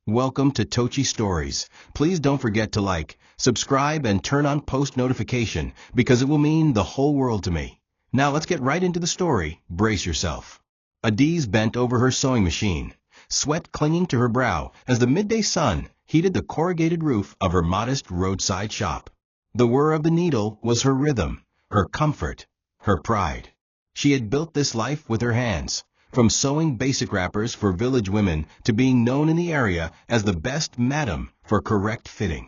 Welcome to TOCHI Stories. Please don't forget to like, subscribe, and turn on post notification because it will mean the whole world to me. Now let's get right into the story. Brace yourself. Adiz bent over her sewing machine, sweat clinging to her brow as the midday sun heated the corrugated roof of her modest roadside shop. The whir of the needle was her rhythm, her comfort, her pride. She had built this life with her hands, from sewing basic wrappers for village women to being known in the area as the best madam for correct fitting.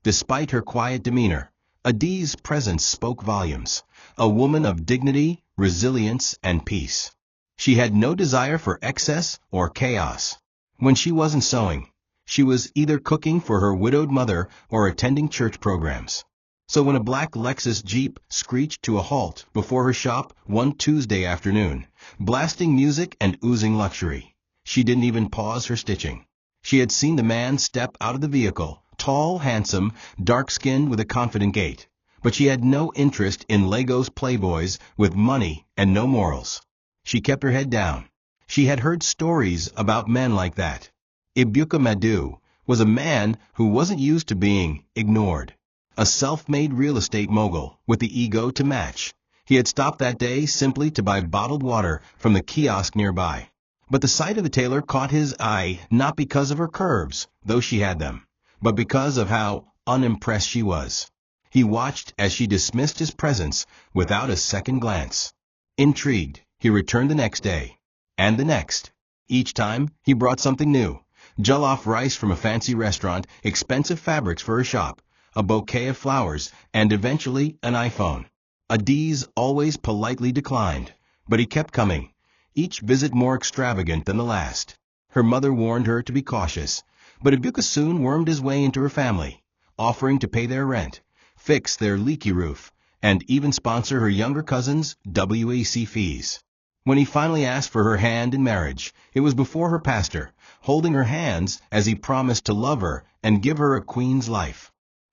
Despite her quiet demeanor, Adiz's presence spoke volumes, a woman of dignity, resilience, and peace. She had no desire for excess or chaos. When she wasn't sewing, she was either cooking for her widowed mother or attending church programs. So when a black Lexus Jeep screeched to a halt before her shop one Tuesday afternoon, blasting music and oozing luxury, she didn't even pause her stitching. She had seen the man step out of the vehicle, tall, handsome, dark-skinned with a confident gait, but she had no interest in Lagos playboys with money and no morals. She kept her head down. She had heard stories about men like that. Ibuka Madu was a man who wasn't used to being ignored. A self-made real estate mogul with the ego to match. He had stopped that day simply to buy bottled water from the kiosk nearby. But the sight of the tailor caught his eye not because of her curves, though she had them, but because of how unimpressed she was. He watched as she dismissed his presence without a second glance. Intrigued, he returned the next day, and the next. Each time, he brought something new. Jollof rice from a fancy restaurant, expensive fabrics for her shop, a bouquet of flowers, and eventually an iPhone. Adiz always politely declined, but he kept coming, each visit more extravagant than the last. Her mother warned her to be cautious, but Ibuka soon wormed his way into her family, offering to pay their rent, fix their leaky roof, and even sponsor her younger cousin's WAC fees. When he finally asked for her hand in marriage, it was before her pastor, holding her hands as he promised to love her and give her a queen's life.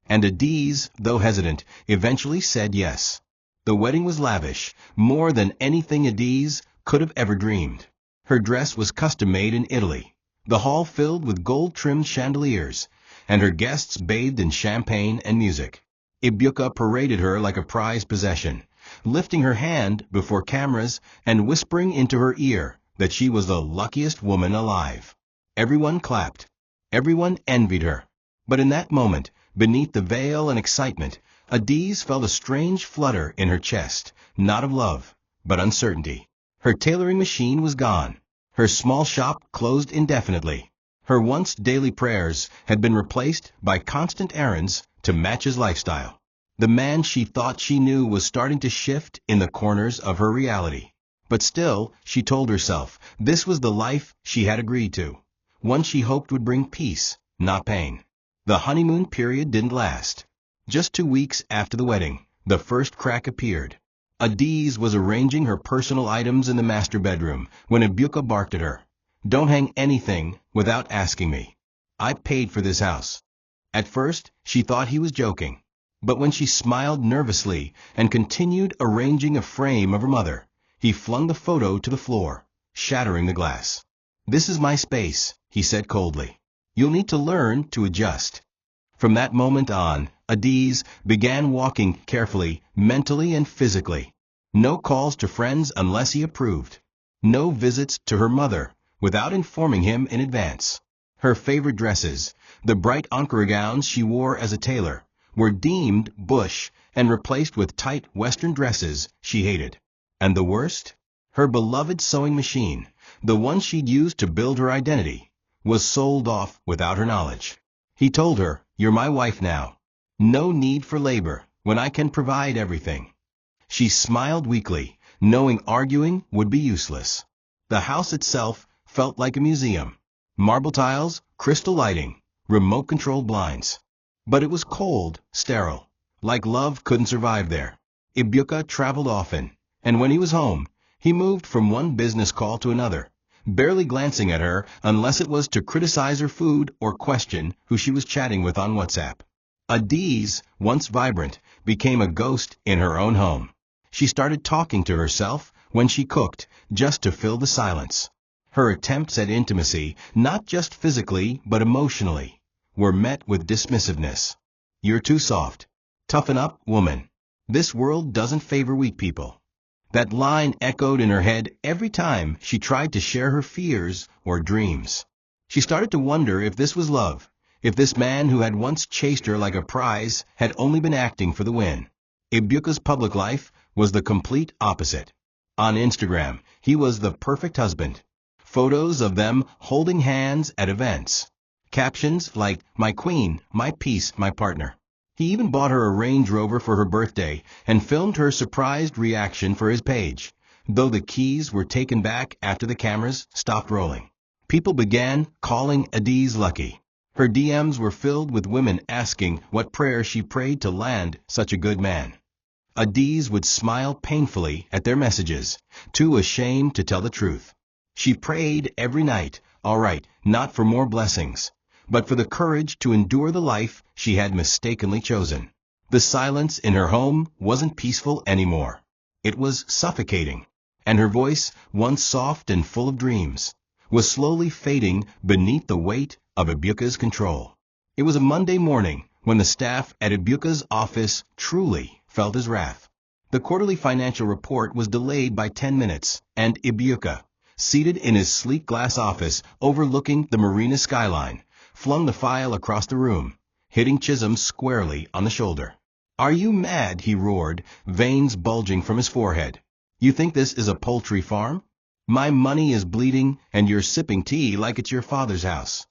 And Adiz, though hesitant, eventually said yes. The wedding was lavish, more than anything Adiz could have ever dreamed. Her dress was custom-made in Italy, the hall filled with gold-trimmed chandeliers, and her guests bathed in champagne and music. Ibuka paraded her like a prized possession, lifting her hand before cameras and whispering into her ear that she was the luckiest woman alive. Everyone clapped. Everyone envied her. But in that moment, beneath the veil and excitement, Adiz felt a strange flutter in her chest, not of love, but uncertainty. Her tailoring machine was gone. Her small shop closed indefinitely. Her once daily prayers had been replaced by constant errands to match his lifestyle. The man she thought she knew was starting to shift in the corners of her reality. But still, she told herself, this was the life she had agreed to, one she hoped would bring peace, not pain. The honeymoon period didn't last. Just 2 weeks after the wedding, the first crack appeared. Adiz was arranging her personal items in the master bedroom when Ibuka barked at her. "Don't hang anything without asking me. I paid for this house." At first, she thought he was joking. But when she smiled nervously and continued arranging a frame of her mother, he flung the photo to the floor, shattering the glass. "This is my space," he said coldly. "You'll need to learn to adjust." From that moment on, Adiz began walking carefully, mentally and physically. No calls to friends unless he approved. No visits to her mother without informing him in advance. Her favorite dresses, the bright Ankara gowns she wore as a tailor, were deemed bush and replaced with tight Western dresses she hated. And the worst? Her beloved sewing machine, the one she'd used to build her identity, was sold off without her knowledge. He told her, "You're my wife now. No need for labor when I can provide everything." She smiled weakly, knowing arguing would be useless. The house itself felt like a museum. Marble tiles, crystal lighting, remote-controlled blinds. But it was cold, sterile. Like love couldn't survive there. Ibuka traveled often, and when he was home, he moved from one business call to another, barely glancing at her unless it was to criticize her food or question who she was chatting with on WhatsApp. Adiz, once vibrant, became a ghost in her own home. She started talking to herself when she cooked, just to fill the silence. Her attempts at intimacy, not just physically but emotionally, were met with dismissiveness. "You're too soft. Toughen up, woman. This world doesn't favor weak people." That line echoed in her head every time she tried to share her fears or dreams. She started to wonder if this was love, if this man who had once chased her like a prize had only been acting for the win. Ibuka's public life was the complete opposite. On Instagram, he was the perfect husband. Photos of them holding hands at events. Captions like, "My queen, my peace, my partner." He even bought her a Range Rover for her birthday and filmed her surprised reaction for his page, though the keys were taken back after the cameras stopped rolling. People began calling Adiz lucky. Her DMs were filled with women asking what prayer she prayed to land such a good man. Adiz would smile painfully at their messages, too ashamed to tell the truth. She prayed every night, all right, not for more blessings, but for the courage to endure the life she had mistakenly chosen. The silence in her home wasn't peaceful anymore. It was suffocating, and her voice, once soft and full of dreams, was slowly fading beneath the weight of Ibuka's control. It was a Monday morning when the staff at Ibuka's office truly felt his wrath. The quarterly financial report was delayed by 10 minutes, and Ibuka, seated in his sleek glass office overlooking the marina skyline, flung the file across the room, hitting Chisholm squarely on the shoulder. "Are you mad?" he roared, veins bulging from his forehead. "You think this is a poultry farm? My money is bleeding, and you're sipping tea like it's your father's house."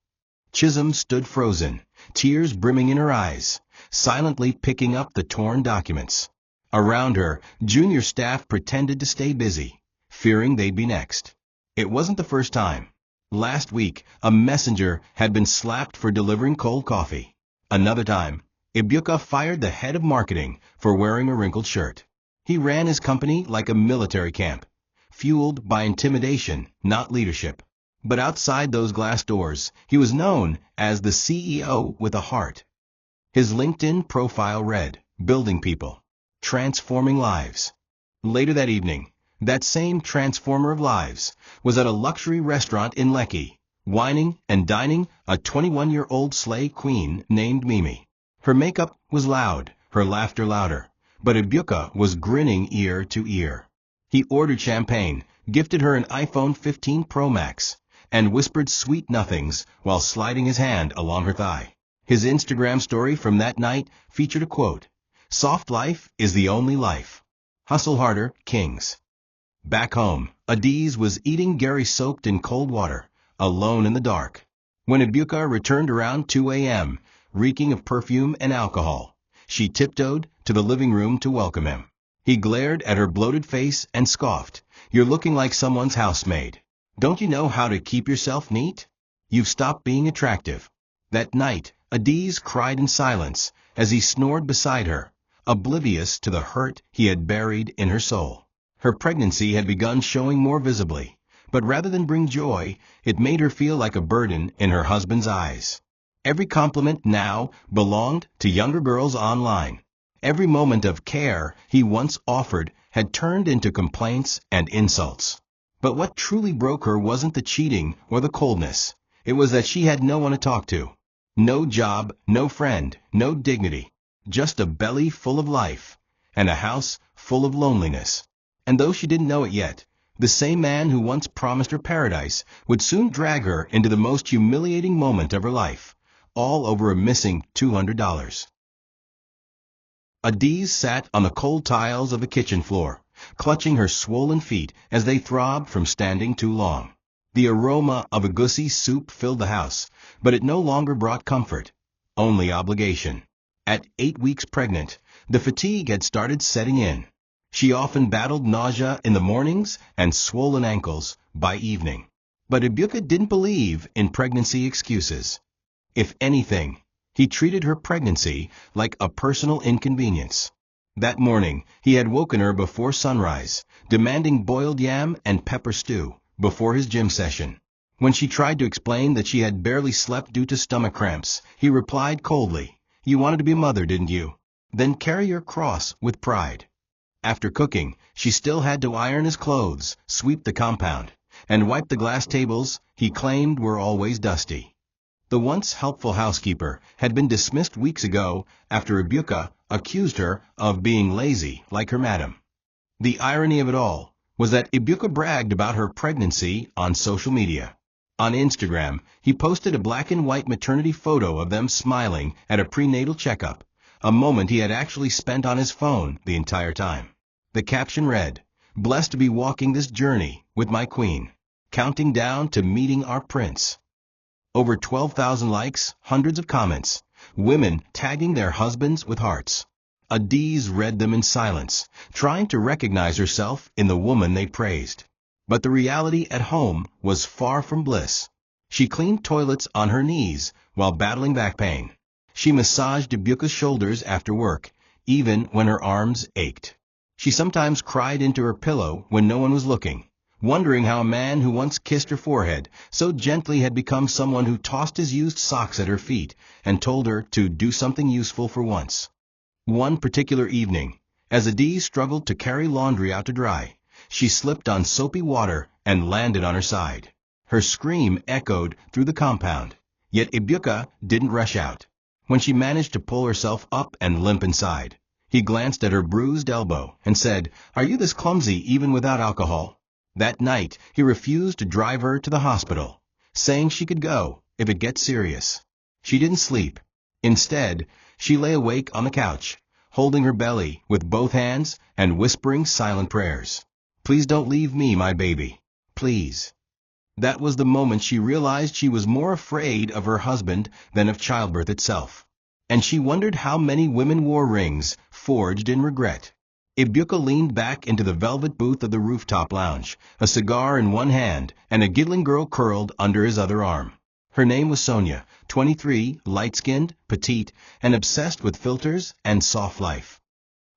Chisholm stood frozen, tears brimming in her eyes, silently picking up the torn documents. Around her, junior staff pretended to stay busy, fearing they'd be next. It wasn't the first time. Last week, a messenger had been slapped for delivering cold coffee. Another time, Ibuka fired the head of marketing for wearing a wrinkled shirt. He ran his company like a military camp, fueled by intimidation, not leadership. But outside those glass doors, he was known as the CEO with a heart. His LinkedIn profile read, "Building people, transforming lives." Later that evening, that same transformer of lives was at a luxury restaurant in Lekki, wining and dining a 21-year-old slay queen named Mimi. Her makeup was loud, her laughter louder, but Ibuka was grinning ear to ear. He ordered champagne, gifted her an iPhone 15 Pro Max, and whispered sweet nothings while sliding his hand along her thigh. His Instagram story from that night featured a quote, "Soft life is the only life. Hustle harder, kings." Back home, Adiz was eating Gary soaked in cold water, alone in the dark. When Ibuka returned around 2 a.m., reeking of perfume and alcohol, she tiptoed to the living room to welcome him. He glared at her bloated face and scoffed, "You're looking like someone's housemaid. Don't you know how to keep yourself neat? You've stopped being attractive." That night, Adiz cried in silence as he snored beside her, oblivious to the hurt he had buried in her soul. Her pregnancy had begun showing more visibly, but rather than bring joy, it made her feel like a burden in her husband's eyes. Every compliment now belonged to younger girls online. Every moment of care he once offered had turned into complaints and insults. But what truly broke her wasn't the cheating or the coldness. It was that she had no one to talk to. No job, no friend, no dignity. Just a belly full of life, and a house full of loneliness. And though she didn't know it yet, the same man who once promised her paradise would soon drag her into the most humiliating moment of her life, all over a missing $200. Adiz sat on the cold tiles of the kitchen floor, clutching her swollen feet as they throbbed from standing too long. The aroma of egusi soup filled the house, but it no longer brought comfort, only obligation. At 8 weeks pregnant, the fatigue had started setting in. She often battled nausea in the mornings and swollen ankles by evening. But Ibuka didn't believe in pregnancy excuses. If anything, he treated her pregnancy like a personal inconvenience. That morning, he had woken her before sunrise, demanding boiled yam and pepper stew before his gym session. When she tried to explain that she had barely slept due to stomach cramps, he replied coldly, "You wanted to be a mother, didn't you? Then carry your cross with pride." After cooking, she still had to iron his clothes, sweep the compound, and wiped the glass tables he claimed were always dusty. The once helpful housekeeper had been dismissed weeks ago after Ibuka accused her of being lazy like her madam. The irony of it all was that Ibuka bragged about her pregnancy on social media. On Instagram, he posted a black and white maternity photo of them smiling at a prenatal checkup, a moment he had actually spent on his phone the entire time. The caption read, "Blessed to be walking this journey with my queen, counting down to meeting our prince." Over 12,000 likes, hundreds of comments, women tagging their husbands with hearts. Adiz read them in silence, trying to recognize herself in the woman they praised. But the reality at home was far from bliss. She cleaned toilets on her knees while battling back pain. She massaged Ibuka's shoulders after work, even when her arms ached. She sometimes cried into her pillow when no one was looking, wondering how a man who once kissed her forehead so gently had become someone who tossed his used socks at her feet and told her to do something useful for once. One particular evening, as Adiz struggled to carry laundry out to dry, she slipped on soapy water and landed on her side. Her scream echoed through the compound, yet Ibuka didn't rush out. When she managed to pull herself up and limp inside, he glanced at her bruised elbow and said, "Are you this clumsy even without alcohol?" That night, he refused to drive her to the hospital, saying she could go if it gets serious. She didn't sleep. Instead, she lay awake on the couch, holding her belly with both hands and whispering silent prayers. "Please don't leave me, my baby. Please." That was the moment she realized she was more afraid of her husband than of childbirth itself. And she wondered how many women wore rings forged in regret. Ibuka leaned back into the velvet booth of the rooftop lounge, a cigar in one hand and a giggling girl curled under his other arm. Her name was Sonia, 23, light-skinned, petite, and obsessed with filters and soft life.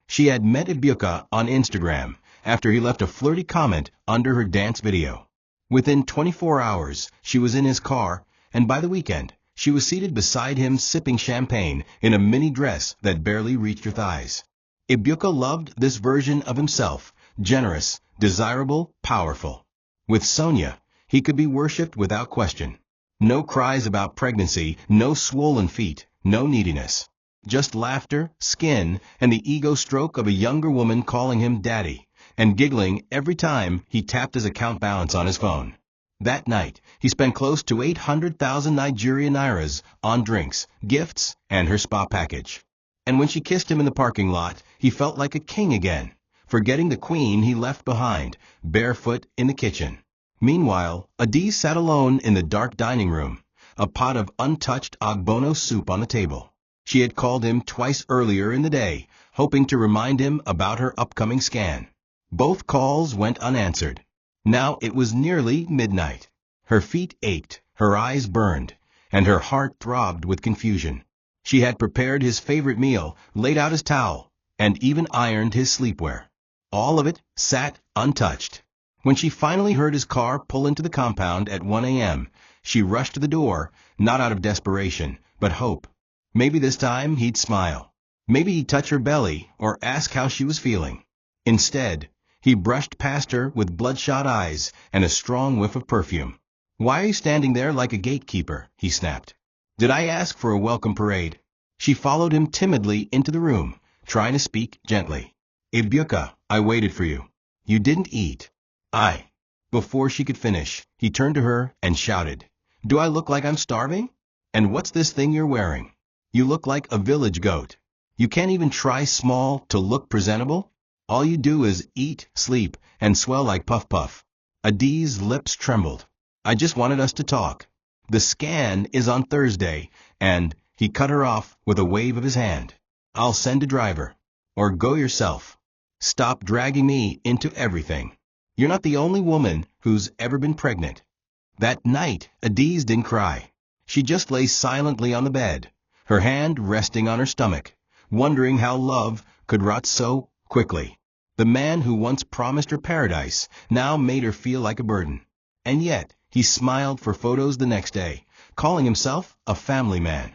She had met Ibuka on Instagram after he left a flirty comment under her dance video. Within 24 hours, she was in his car, and by the weekend, she was seated beside him sipping champagne in a mini dress that barely reached her thighs. Ibuka loved this version of himself, generous, desirable, powerful. With Sonia, he could be worshipped without question. No cries about pregnancy, no swollen feet, no neediness. Just laughter, skin, and the ego stroke of a younger woman calling him daddy, and giggling every time he tapped his account balance on his phone. That night, he spent close to 800,000 Nigerian nairas on drinks, gifts, and her spa package. And when she kissed him in the parking lot, he felt like a king again, forgetting the queen he left behind, barefoot in the kitchen. Meanwhile, Adiz sat alone in the dark dining room, a pot of untouched ogbono soup on the table. She had called him twice earlier in the day, hoping to remind him about her upcoming scan. Both calls went unanswered. Now it was nearly midnight. Her feet ached, her eyes burned, and her heart throbbed with confusion. She had prepared his favorite meal, laid out his towel, and even ironed his sleepwear. All of it sat untouched. When she finally heard his car pull into the compound at 1 a.m., she rushed to the door, not out of desperation, but hope. Maybe this time he'd smile. Maybe he'd touch her belly or ask how she was feeling. Instead, he brushed past her with bloodshot eyes and a strong whiff of perfume. "Why are you standing there like a gatekeeper?" he snapped. "Did I ask for a welcome parade?" She followed him timidly into the room, trying to speak gently. "Ibuka, I waited for you. You didn't eat." Before she could finish, he turned to her and shouted, "Do I look like I'm starving? And what's this thing you're wearing? You look like a village goat. You can't even try small to look presentable? All you do is eat, sleep, and swell like Puff Puff." Adiz's lips trembled. "I just wanted us to talk. The scan is on Thursday, and—" he cut her off with a wave of his hand. "I'll send a driver. Or go yourself. Stop dragging me into everything. You're not the only woman who's ever been pregnant." That night, Adiz didn't cry. She just lay silently on the bed, her hand resting on her stomach, wondering how love could rot so quickly. The man who once promised her paradise now made her feel like a burden. And yet, he smiled for photos the next day, calling himself a family man.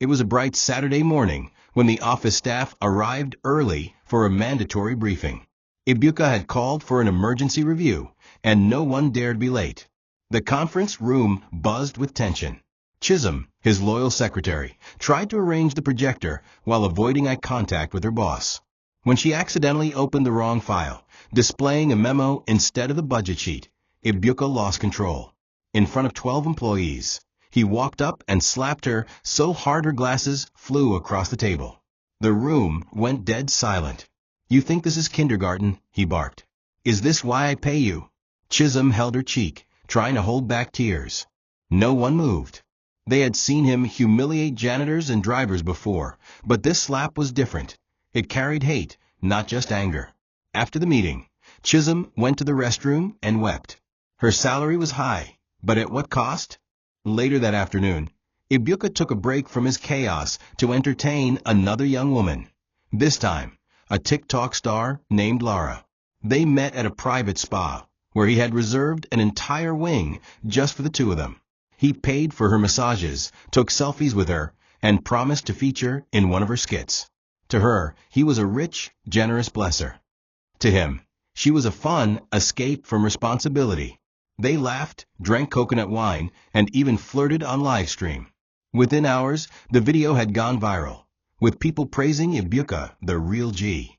It was a bright Saturday morning when the office staff arrived early for a mandatory briefing. Ibuka had called for an emergency review, and no one dared be late. The conference room buzzed with tension. Chisholm, his loyal secretary, tried to arrange the projector while avoiding eye contact with her boss. When she accidentally opened the wrong file, displaying a memo instead of the budget sheet, Ibuka lost control. In front of 12 employees, he walked up and slapped her so hard her glasses flew across the table. The room went dead silent. "You think this is kindergarten?" he barked. "Is this why I pay you?" Chisholm held her cheek, trying to hold back tears. No one moved. They had seen him humiliate janitors and drivers before, but this slap was different. It carried hate, not just anger. After the meeting, Chisholm went to the restroom and wept. Her salary was high, but at what cost? Later that afternoon, Ibuka took a break from his chaos to entertain another young woman. This time, a TikTok star named Lara. They met at a private spa, where he had reserved an entire wing just for the two of them. He paid for her massages, took selfies with her, and promised to feature in one of her skits. To her, he was a rich, generous blesser. To him, she was a fun escape from responsibility. They laughed, drank coconut wine, and even flirted on live stream. Within hours, the video had gone viral, with people praising Ibuka, the real G.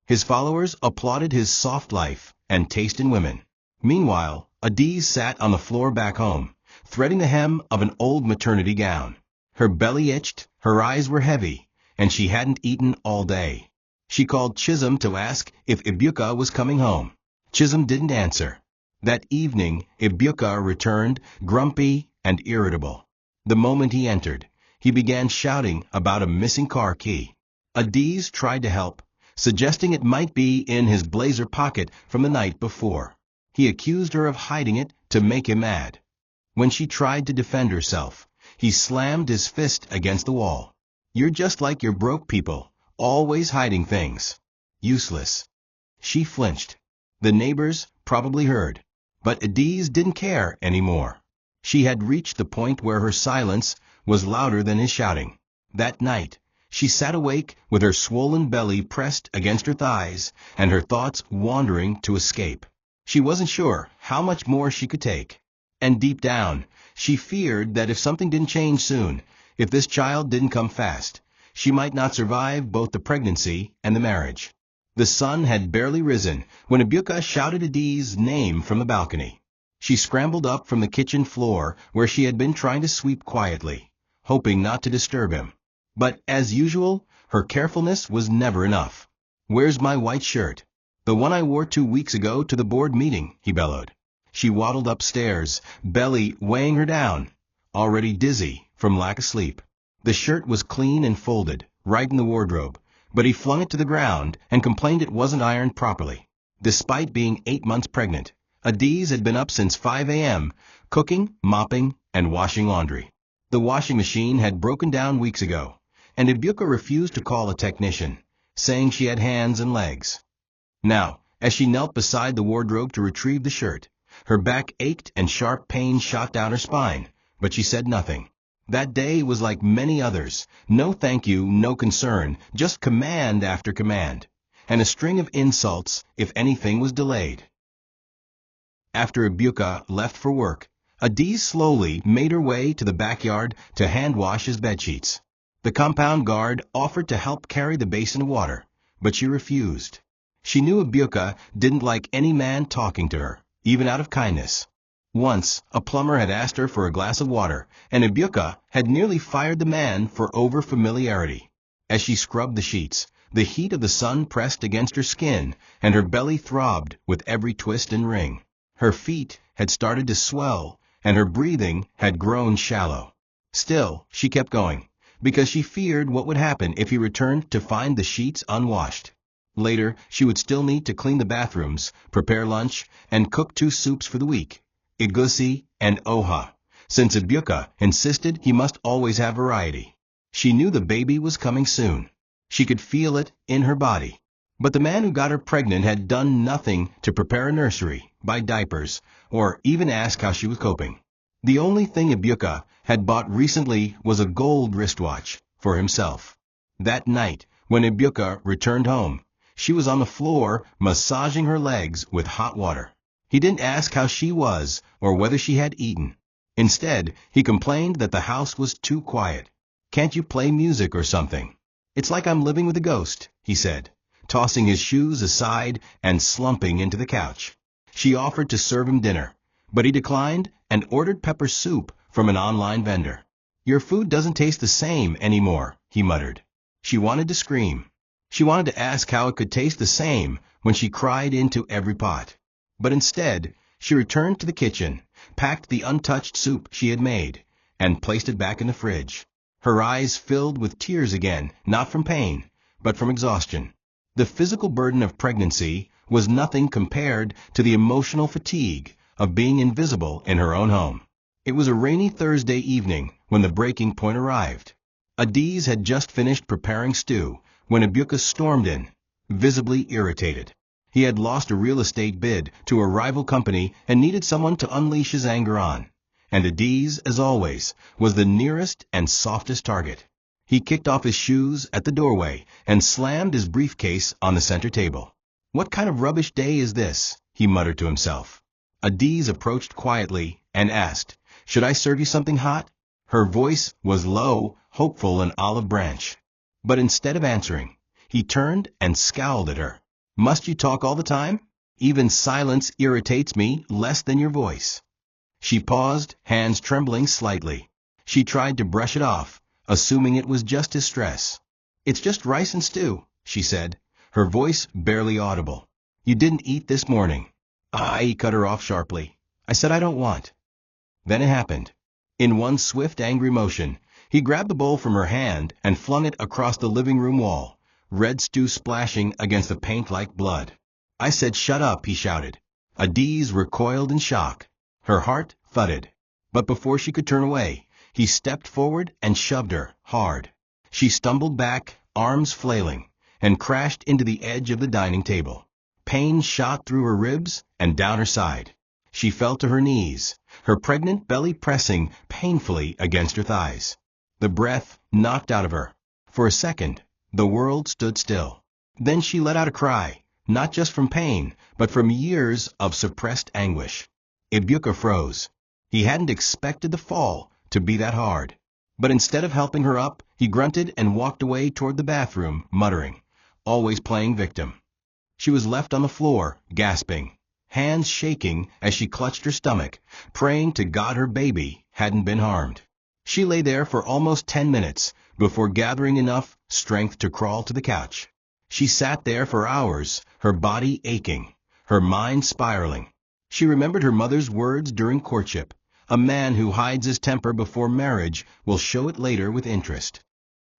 His followers applauded his soft life and taste in women. Meanwhile, Adiz sat on the floor back home, threading the hem of an old maternity gown. Her belly itched, her eyes were heavy, and she hadn't eaten all day. She called Chisholm to ask if Ibuka was coming home. Chisholm didn't answer. That evening, Ibuka returned, grumpy and irritable. The moment he entered, he began shouting about a missing car key. Adiz tried to help, suggesting it might be in his blazer pocket from the night before. He accused her of hiding it to make him mad. When she tried to defend herself, he slammed his fist against the wall. "You're just like your broke people, always hiding things. Useless." She flinched. The neighbors probably heard, but Adiz didn't care anymore. She had reached the point where her silence was louder than his shouting. That night, she sat awake with her swollen belly pressed against her thighs and her thoughts wandering to escape. She wasn't sure how much more she could take. And deep down, she feared that if something didn't change soon, if this child didn't come fast, she might not survive both the pregnancy and the marriage. The sun had barely risen when Ibuka shouted Adiz's name from the balcony. She scrambled up from the kitchen floor where she had been trying to sweep quietly, hoping not to disturb him. But as usual, her carefulness was never enough. "Where's my white shirt?" "The one I wore 2 weeks ago to the board meeting," he bellowed. She waddled upstairs, belly weighing her down, already dizzy from lack of sleep. The shirt was clean and folded, right in the wardrobe, but he flung it to the ground and complained it wasn't ironed properly. Despite being 8 months pregnant, Adiz had been up since 5 a.m., cooking, mopping, and washing laundry. The washing machine had broken down weeks ago, and Ibuka refused to call a technician, saying she had hands and legs. Now, as she knelt beside the wardrobe to retrieve the shirt, her back ached and sharp pain shot down her spine, but she said nothing. That day was like many others. No thank you, no concern, just command after command, and a string of insults if anything was delayed. After Ibuka left for work, Adiz slowly made her way to the backyard to hand-wash his bedsheets. The compound guard offered to help carry the basin of water, but she refused. She knew Ibuka didn't like any man talking to her, even out of kindness. Once, a plumber had asked her for a glass of water, and Ibuka had nearly fired the man for over-familiarity. As she scrubbed the sheets, the heat of the sun pressed against her skin, and her belly throbbed with every twist and wring. Her feet had started to swell, and her breathing had grown shallow. Still, she kept going, because she feared what would happen if he returned to find the sheets unwashed. Later, she would still need to clean the bathrooms, prepare lunch, and cook 2 soups for the week, egusi and oha, since Ibuka insisted he must always have variety. She knew the baby was coming soon. She could feel it in her body. But the man who got her pregnant had done nothing to prepare a nursery, buy diapers, or even ask how she was coping. The only thing Ibuka had bought recently was a gold wristwatch for himself. That night, when Ibuka returned home, she was on the floor massaging her legs with hot water. He didn't ask how she was or whether she had eaten. Instead, he complained that the house was too quiet. "Can't you play music or something? It's like I'm living with a ghost," he said, tossing his shoes aside and slumping into the couch. She offered to serve him dinner, but he declined and ordered pepper soup from an online vendor. "Your food doesn't taste the same anymore," he muttered. She wanted to scream. She wanted to ask how it could taste the same when she cried into every pot. But instead, she returned to the kitchen, packed the untouched soup she had made, and placed it back in the fridge. Her eyes filled with tears again, not from pain, but from exhaustion. The physical burden of pregnancy was nothing compared to the emotional fatigue of being invisible in her own home. It was a rainy Thursday evening when the breaking point arrived. Adiz had just finished preparing stew when Ibuka stormed in, visibly irritated. He had lost a real estate bid to a rival company and needed someone to unleash his anger on. And Adiz, as always, was the nearest and softest target. He kicked off his shoes at the doorway and slammed his briefcase on the center table. "What kind of rubbish day is this?" he muttered to himself. Adiz approached quietly and asked, "Should I serve you something hot?" Her voice was low, hopeful, and olive branch. But instead of answering, he turned and scowled at her. "Must you talk all the time? Even silence irritates me less than your voice." She paused, hands trembling slightly. She tried to brush it off, assuming it was just his stress. "It's just rice and stew," she said, her voice barely audible. "You didn't eat this morning." He cut her off sharply. "I said I don't want." Then it happened. In one swift, angry motion, he grabbed the bowl from her hand and flung it across the living room wall, red stew splashing against the paint like blood. "I said shut up," he shouted. Adiz recoiled in shock. Her heart thudded. But before she could turn away, he stepped forward and shoved her, hard. She stumbled back, arms flailing, and crashed into the edge of the dining table. Pain shot through her ribs and down her side. She fell to her knees, her pregnant belly pressing painfully against her thighs. The breath knocked out of her. For a second, the world stood still. Then she let out a cry, not just from pain, but from years of suppressed anguish. Ibuka froze. He hadn't expected the fall to be that hard. But instead of helping her up, he grunted and walked away toward the bathroom, muttering, always playing victim. She was left on the floor, gasping, hands shaking as she clutched her stomach, praying to God her baby hadn't been harmed. She lay there for almost 10 minutes before gathering enough strength to crawl to the couch. She sat there for hours, her body aching, her mind spiraling. She remembered her mother's words during courtship. "A man who hides his temper before marriage will show it later with interest."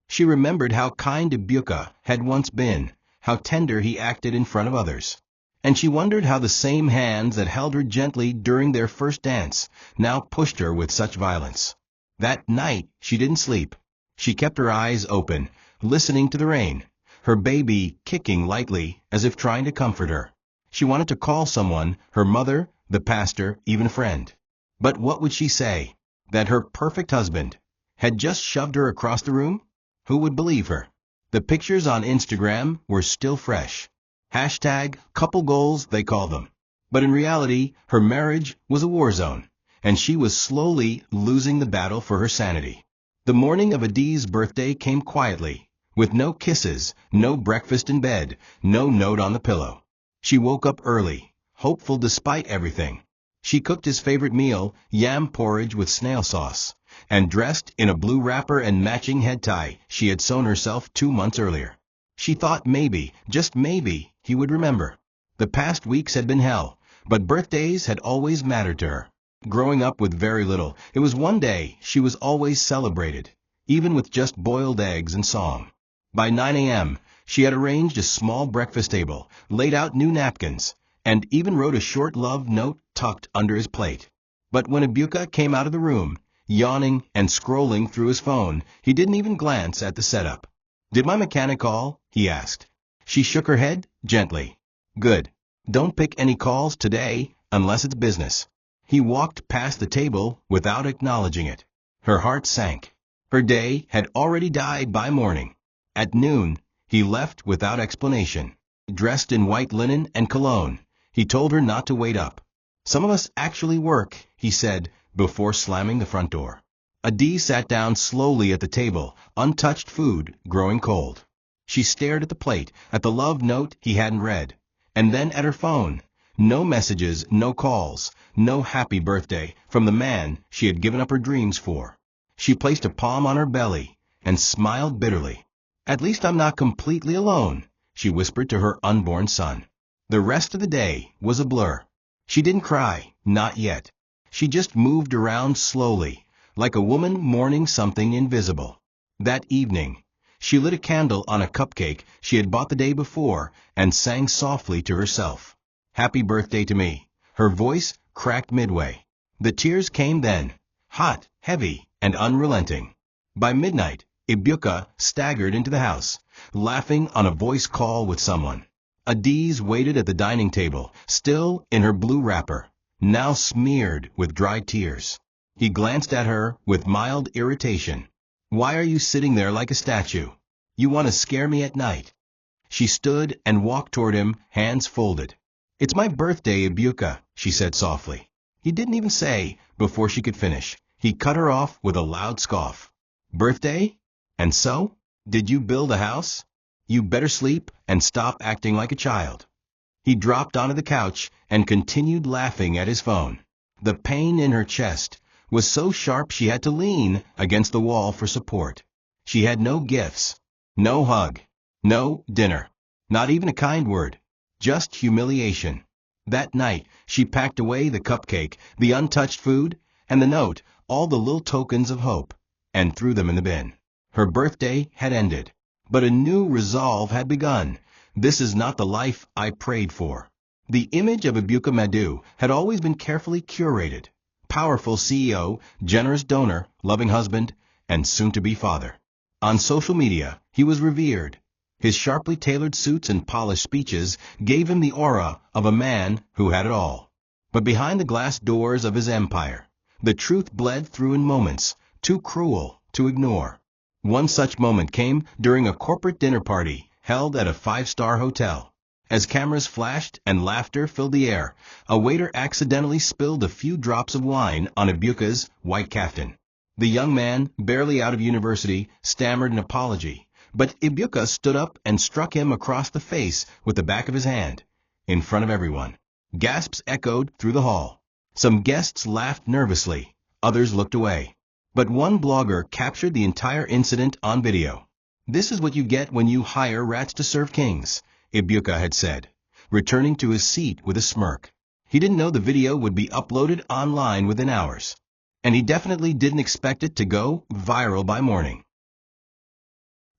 She remembered how kind Ibuka had once been, how tender he acted in front of others. And she wondered how the same hands that held her gently during their first dance now pushed her with such violence. That night she didn't sleep. She kept her eyes open, listening to the rain, her baby kicking lightly as if trying to comfort her. She wanted to call someone, her mother, the pastor, even a friend. But what would she say? That her perfect husband had just shoved her across the room? Who would believe her? The pictures on Instagram were still fresh. #couple goals, they call them. But in reality, her marriage was a war zone, and she was slowly losing the battle for her sanity. The morning of Adiz's birthday came quietly, with no kisses, no breakfast in bed, no note on the pillow. She woke up early, hopeful despite everything. She cooked his favorite meal, yam porridge with snail sauce, and dressed in a blue wrapper and matching head tie she had sewn herself 2 months earlier. She thought maybe, just maybe, he would remember. The past weeks had been hell, but birthdays had always mattered to her. Growing up with very little, it was one day she was always celebrated, even with just boiled eggs and song. By 9 a.m., she had arranged a small breakfast table, laid out new napkins, and even wrote a short love note tucked under his plate. But when Ibuka came out of the room, yawning and scrolling through his phone, he didn't even glance at the setup. "Did my mechanic call?" he asked. She shook her head gently. "Good. Don't pick any calls today unless it's business." He walked past the table without acknowledging it. Her heart sank. Her day had already died by morning. At noon, he left without explanation. Dressed in white linen and cologne, he told her not to wait up. Some of us actually work, he said, before slamming the front door. Adi sat down slowly at the table, untouched food growing cold. She stared at the plate, at the love note he hadn't read, and then at her phone. No messages, no calls, no happy birthday from the man she had given up her dreams for. She placed a palm on her belly and smiled bitterly. At least I'm not completely alone, she whispered to her unborn son. The rest of the day was a blur. She didn't cry, not yet. She just moved around slowly, like a woman mourning something invisible. That evening, she lit a candle on a cupcake she had bought the day before and sang softly to herself. Happy birthday to me. Her voice cracked midway. The tears came then, hot, heavy, and unrelenting. By midnight, Ibuka staggered into the house, laughing on a voice call with someone. Adiz waited at the dining table, still in her blue wrapper, now smeared with dried tears. He glanced at her with mild irritation. Why are you sitting there like a statue? You want to scare me at night. She stood and walked toward him, hands folded. It's my birthday, Ibuka, she said softly. He didn't even say before she could finish. He cut her off with a loud scoff. Birthday? And so? Did you build a house? You better sleep and stop acting like a child. He dropped onto the couch and continued laughing at his phone. The pain in her chest was so sharp she had to lean against the wall for support. She had no gifts, no hug, no dinner, not even a kind word, just humiliation. That night, she packed away the cupcake, the untouched food, and the note, all the little tokens of hope, and threw them in the bin. Her birthday had ended, but a new resolve had begun. This is not the life I prayed for. The image of Ibuka Madu had always been carefully curated. Powerful CEO, generous donor, loving husband, and soon-to-be father. On social media, he was revered. His sharply tailored suits and polished speeches gave him the aura of a man who had it all. But behind the glass doors of his empire, the truth bled through in moments, too cruel to ignore. One such moment came during a corporate dinner party held at a five-star hotel. As cameras flashed and laughter filled the air, a waiter accidentally spilled a few drops of wine on Ibuka's white kaftan. The young man, barely out of university, stammered an apology, but Ibuka stood up and struck him across the face with the back of his hand, in front of everyone. Gasps echoed through the hall. Some guests laughed nervously, others looked away. But one blogger captured the entire incident on video. This is what you get when you hire rats to serve kings, Ibuka had said, returning to his seat with a smirk. He didn't know the video would be uploaded online within hours, and he definitely didn't expect it to go viral by morning.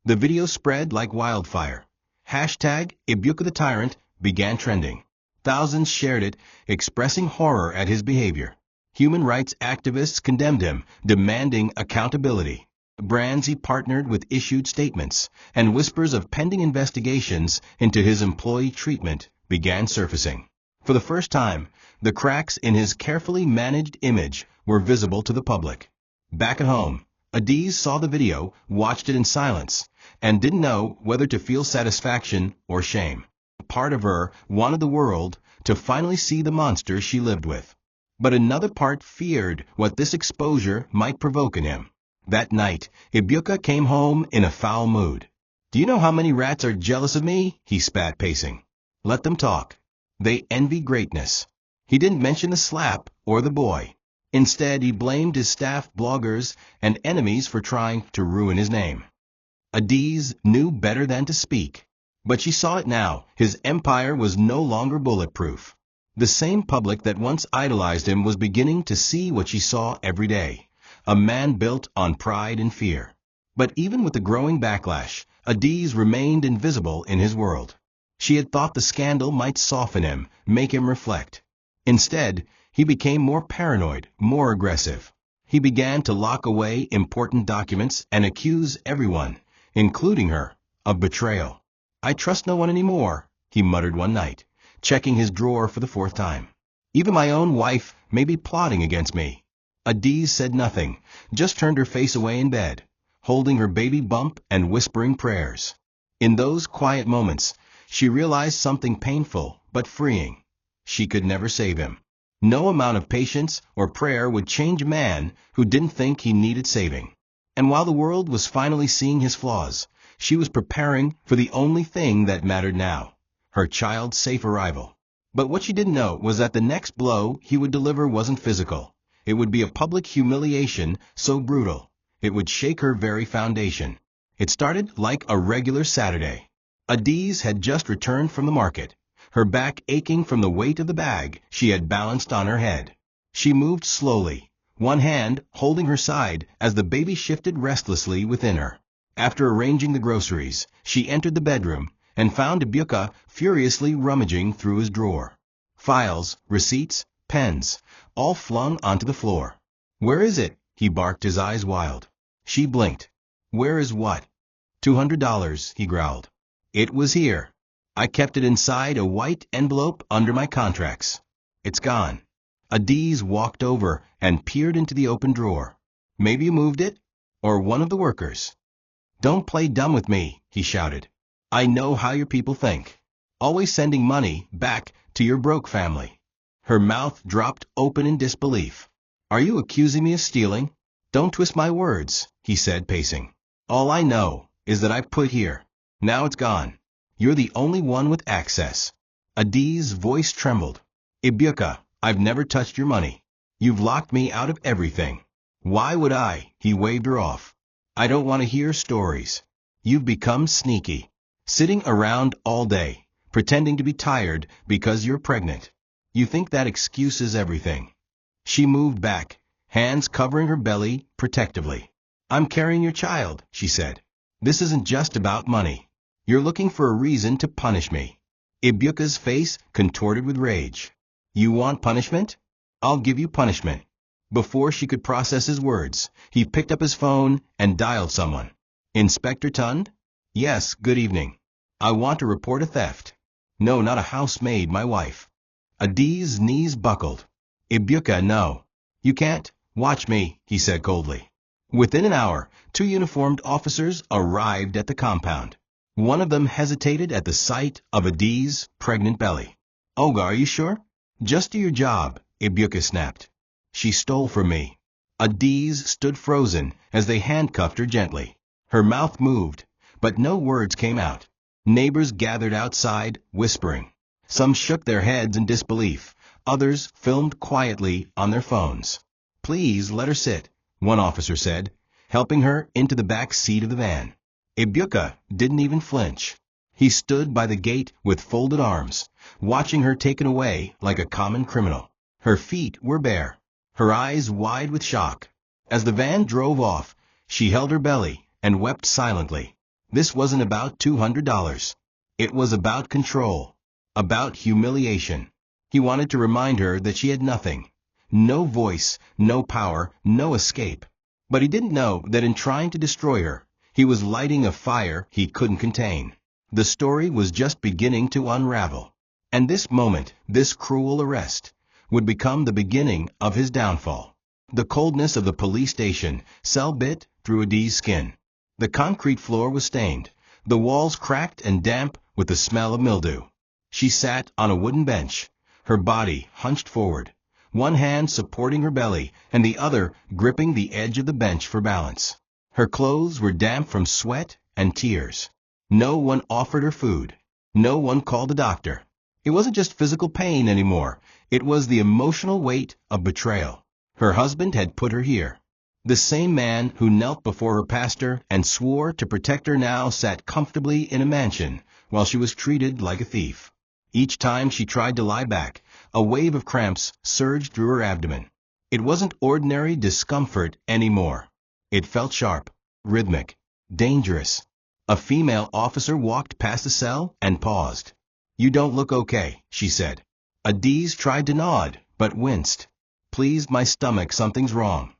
The video spread like wildfire. Hashtag Ibuka the Tyrant began trending. Thousands shared it, expressing horror at his behavior. Human rights activists condemned him, demanding accountability. Brands he partnered with issued statements, and whispers of pending investigations into his employee treatment began surfacing. For the first time, the cracks in his carefully managed image were visible to the public. Back at home, Adiz saw the video, watched it in silence, and didn't know whether to feel satisfaction or shame. A part of her wanted the world to finally see the monster she lived with. But another part feared what this exposure might provoke in him. That night, Ibuka came home in a foul mood. Do you know how many rats are jealous of me? He spat, pacing. Let them talk. They envy greatness. He didn't mention the slap or the boy. Instead, he blamed his staff, bloggers, and enemies for trying to ruin his name. Adiz knew better than to speak. But she saw it now. His empire was no longer bulletproof. The same public that once idolized him was beginning to see what she saw every day. A man built on pride and fear. But even with the growing backlash, Adiz remained invisible in his world. She had thought the scandal might soften him, make him reflect. Instead, he became more paranoid, more aggressive. He began to lock away important documents and accuse everyone, including her, of betrayal. I trust no one anymore, he muttered one night, checking his drawer for the fourth time. Even my own wife may be plotting against me. Adiz said nothing, just turned her face away in bed, holding her baby bump and whispering prayers. In those quiet moments, she realized something painful but freeing. She could never save him. No amount of patience or prayer would change a man who didn't think he needed saving. And while the world was finally seeing his flaws, she was preparing for the only thing that mattered now, her child's safe arrival. But what she didn't know was that the next blow he would deliver wasn't physical. It would be a public humiliation so brutal, it would shake her very foundation. It started like a regular Saturday. Adiz had just returned from the market, her back aching from the weight of the bag she had balanced on her head. She moved slowly, one hand holding her side as the baby shifted restlessly within her. After arranging the groceries, she entered the bedroom and found Ibuka furiously rummaging through his drawer. Files, receipts, pens, all flung onto the floor. "Where is it?" he barked, his eyes wild. She blinked. "Where is what?" $200, he growled. "It was here. I kept it inside a white envelope under my contracts. It's gone." Adiz walked over and peered into the open drawer. "Maybe you moved it? Or one of the workers?" "Don't play dumb with me," he shouted. "I know how your people think. Always sending money back to your broke family." Her mouth dropped open in disbelief. "Are you accusing me of stealing?" "Don't twist my words," he said, pacing. "All I know is that I put here. Now it's gone. You're the only one with access." Adiz's voice trembled. "Ibuka, I've never touched your money. You've locked me out of everything." "Why would I?" He waved her off. "I don't want to hear stories. You've become sneaky. Sitting around all day, pretending to be tired because you're pregnant. You think that excuses everything." She moved back, hands covering her belly protectively. "I'm carrying your child," she said. "This isn't just about money. You're looking for a reason to punish me." Ibuka's face contorted with rage. "You want punishment? I'll give you punishment." Before she could process his words, he picked up his phone and dialed someone. "Inspector Tund?" "Yes, good evening. I want to report a theft." "No, not a housemaid, my wife." Adiz's knees buckled. "Ibuka, no. You can't. Watch me," he said coldly. Within an hour, 2 uniformed officers arrived at the compound. One of them hesitated at the sight of Adiz's pregnant belly. "Olga, are you sure?" "Just do your job," Ibuka snapped. "She stole from me." Adiz stood frozen as they handcuffed her gently. Her mouth moved, but no words came out. Neighbors gathered outside, whispering. Some shook their heads in disbelief. Others filmed quietly on their phones. "Please let her sit," one officer said, helping her into the back seat of the van. Ibuka didn't even flinch. He stood by the gate with folded arms, watching her taken away like a common criminal. Her feet were bare, her eyes wide with shock. As the van drove off, she held her belly and wept silently. This wasn't about $200. It was about control, about humiliation. He wanted to remind her that she had nothing. No voice, no power, no escape. But he didn't know that in trying to destroy her, he was lighting a fire he couldn't contain. The story was just beginning to unravel. And this moment, this cruel arrest, would become the beginning of his downfall. The coldness of the police station cell bit through Adiz's skin. The concrete floor was stained, the walls cracked and damp with the smell of mildew. She sat on a wooden bench, her body hunched forward, one hand supporting her belly and the other gripping the edge of the bench for balance. Her clothes were damp from sweat and tears. No one offered her food. No one called a doctor. It wasn't just physical pain anymore. It was the emotional weight of betrayal. Her husband had put her here. The same man who knelt before her pastor and swore to protect her now sat comfortably in a mansion while she was treated like a thief. Each time she tried to lie back, a wave of cramps surged through her abdomen. It wasn't ordinary discomfort anymore. It felt sharp, rhythmic, dangerous. A female officer walked past the cell and paused. "You don't look okay," she said. Adiz tried to nod, but winced. "Please, my stomach, something's wrong."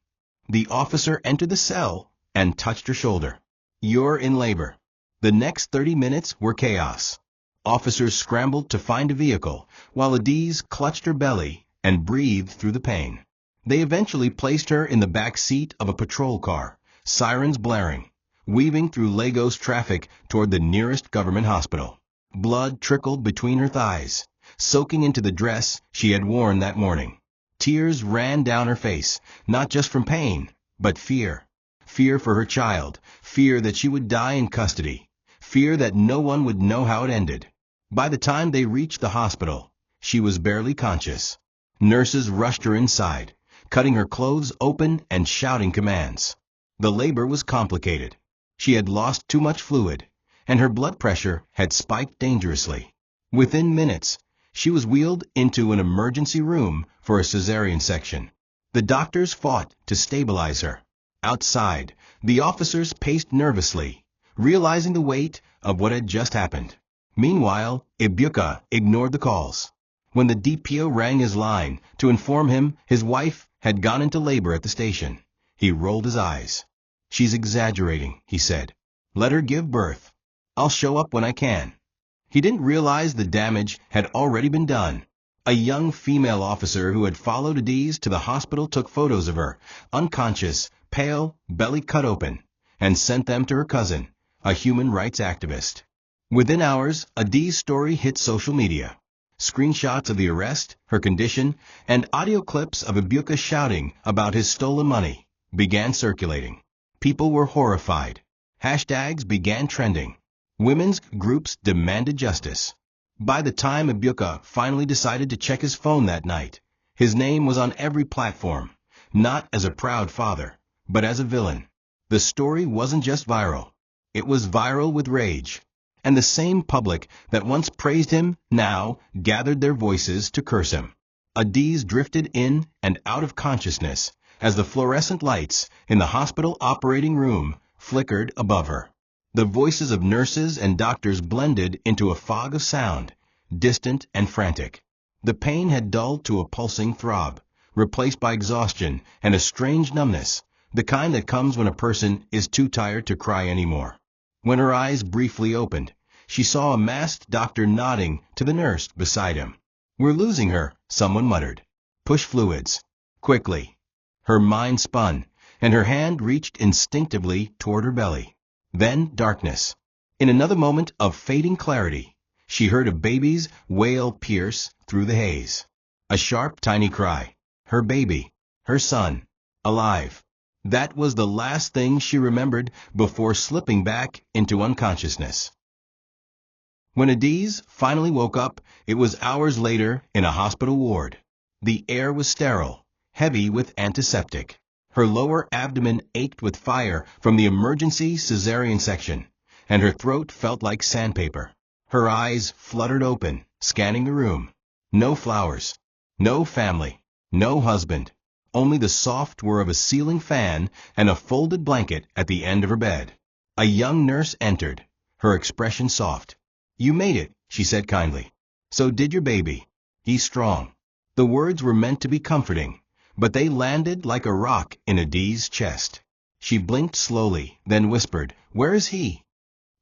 The officer entered the cell and touched her shoulder. "You're in labor." The next 30 minutes were chaos. Officers scrambled to find a vehicle, while Adiz clutched her belly and breathed through the pain. They eventually placed her in the back seat of a patrol car, sirens blaring, weaving through Lagos traffic toward the nearest government hospital. Blood trickled between her thighs, soaking into the dress she had worn that morning. Tears ran down her face, not just from pain, but fear. Fear for her child, fear that she would die in custody, fear that no one would know how it ended. By the time they reached the hospital, she was barely conscious. Nurses rushed her inside, cutting her clothes open and shouting commands. The labor was complicated. She had lost too much fluid, and her blood pressure had spiked dangerously. Within minutes, she was wheeled into an emergency room for a cesarean section. The doctors fought to stabilize her. Outside, the officers paced nervously, realizing the weight of what had just happened. Meanwhile, Ibuka ignored the calls. When the DPO rang his line to inform him his wife had gone into labor at the station, he rolled his eyes. "She's exaggerating," he said. "Let her give birth. I'll show up when I can." He didn't realize the damage had already been done. A young female officer who had followed Adiz to the hospital took photos of her, unconscious, pale, belly cut open, and sent them to her cousin, a human rights activist. Within hours, Adiz's story hit social media. Screenshots of the arrest, her condition, and audio clips of Ibuka shouting about his stolen money began circulating. People were horrified. Hashtags began trending. Women's groups demanded justice. By the time Ibuka finally decided to check his phone that night, his name was on every platform, not as a proud father, but as a villain. The story wasn't just viral. It was viral with rage. And the same public that once praised him now gathered their voices to curse him. Adiz drifted in and out of consciousness as the fluorescent lights in the hospital operating room flickered above her. The voices of nurses and doctors blended into a fog of sound, distant and frantic. The pain had dulled to a pulsing throb, replaced by exhaustion and a strange numbness, the kind that comes when a person is too tired to cry anymore. When her eyes briefly opened, she saw a masked doctor nodding to the nurse beside him. "We're losing her," someone muttered. "Push fluids. Quickly." Her mind spun, and her hand reached instinctively toward her belly. Then darkness. In another moment of fading clarity, she heard a baby's wail pierce through the haze. A sharp, tiny cry. Her baby. Her son. Alive. That was the last thing she remembered before slipping back into unconsciousness. When Adiz finally woke up, it was hours later in a hospital ward. The air was sterile, heavy with antiseptic. Her lower abdomen ached with fire from the emergency cesarean section, and her throat felt like sandpaper. Her eyes fluttered open, scanning the room. No flowers, no family, no husband. Only the soft whir of a ceiling fan and a folded blanket at the end of her bed. A young nurse entered, her expression soft. "You made it," she said kindly. "So did your baby. He's strong." The words were meant to be comforting, but they landed like a rock in Adiz's chest. She blinked slowly, then whispered, "Where is he?"